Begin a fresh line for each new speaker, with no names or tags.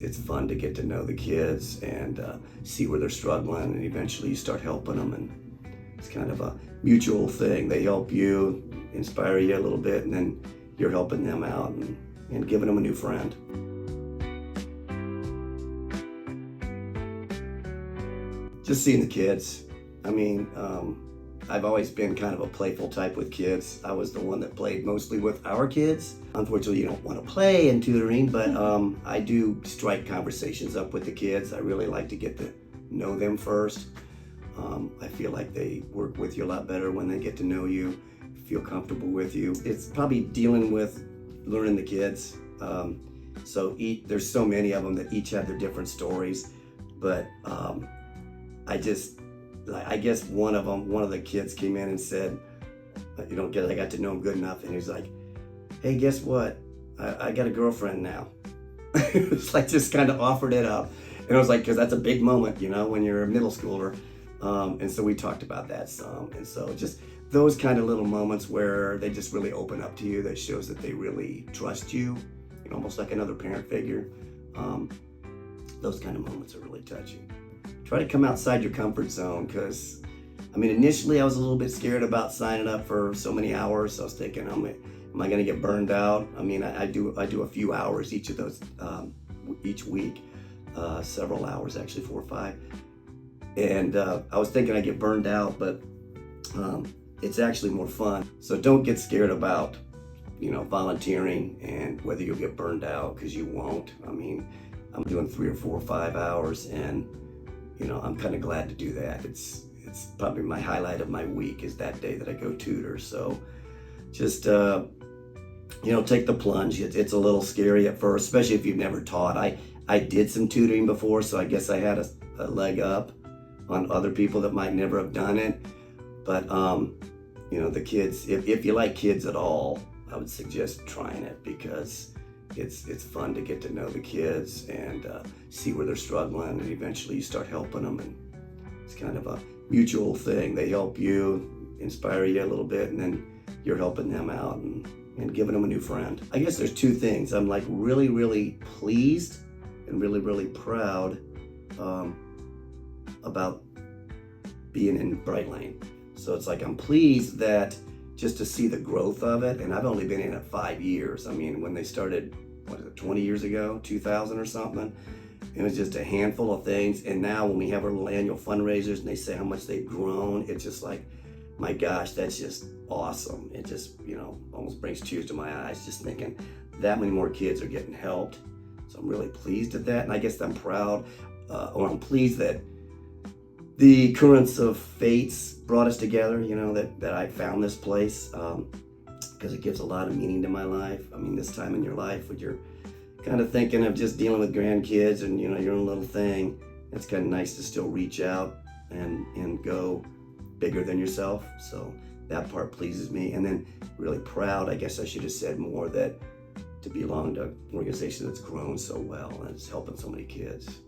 It's fun to get to know the kids and see where they're struggling, and eventually you start helping them, and it's kind of a mutual thing. They help you, inspire you a little bit, and then you're helping them out and giving them a new friend. Just seeing the kids. I mean, I've always been kind of a playful type with kids. I was the one that played mostly with our kids. Unfortunately, you don't want to play in tutoring, but I do strike conversations up with the kids. I really like to get to know them first. I feel like they work with you a lot better when they get to know you, feel comfortable with you. It's probably dealing with learning the kids. There's so many of them that each have their different stories, but I guess one of the kids came in and said, I got to know him good enough, and he was like, hey, guess what? I got a girlfriend now. It was like, just kind of offered it up. And I was like, because that's a big moment, when you're a middle schooler. And so we talked about that some. And so just those kind of little moments where they just really open up to you, that shows that they really trust you, almost like another parent figure. Those kind of moments are really touching. Try to come outside your comfort zone, because initially I was a little bit scared about signing up for so many hours. I was thinking, am I going to get burned out? I do a few hours each week, several hours, actually 4 or 5. And I was thinking I'd get burned out, but it's actually more fun. So don't get scared about, volunteering and whether you'll get burned out, because you won't. I'm doing 3 or 4 or 5 hours, and I'm kind of glad to do that. It's probably my highlight of my week is that day that I go tutor. So just, take the plunge. It's a little scary at first, especially if you've never taught. I did some tutoring before, so I guess I had a leg up on other people that might never have done it. But, the kids, if you like kids at all, I would suggest trying it, because it's fun to get to know the kids and see where they're struggling, and eventually you start helping them, and it's kind of a mutual thing. They help you, inspire you a little bit, and then you're helping them out and giving them a new friend. I guess there's 2 things. I'm like really, really pleased and really, really proud about being in Brightlane. So it's like I'm pleased that just to see the growth of it, and I've only been in it 5 years. When they started, 20 years ago, 2000 or something, it was just a handful of things. And now when we have our little annual fundraisers and they say how much they've grown, it's just like, my gosh, that's just awesome. It just, almost brings tears to my eyes just thinking that many more kids are getting helped. So I'm really pleased at that. And I guess I'm proud, or I'm pleased that the currents of fates brought us together, that I found this place, because it gives a lot of meaning to my life. This time in your life when you're kind of thinking of just dealing with grandkids and, your own little thing, it's kind of nice to still reach out and go bigger than yourself. So that part pleases me. And then really proud, I guess I should have said more, that to belong to an organization that's grown so well and it's helping so many kids.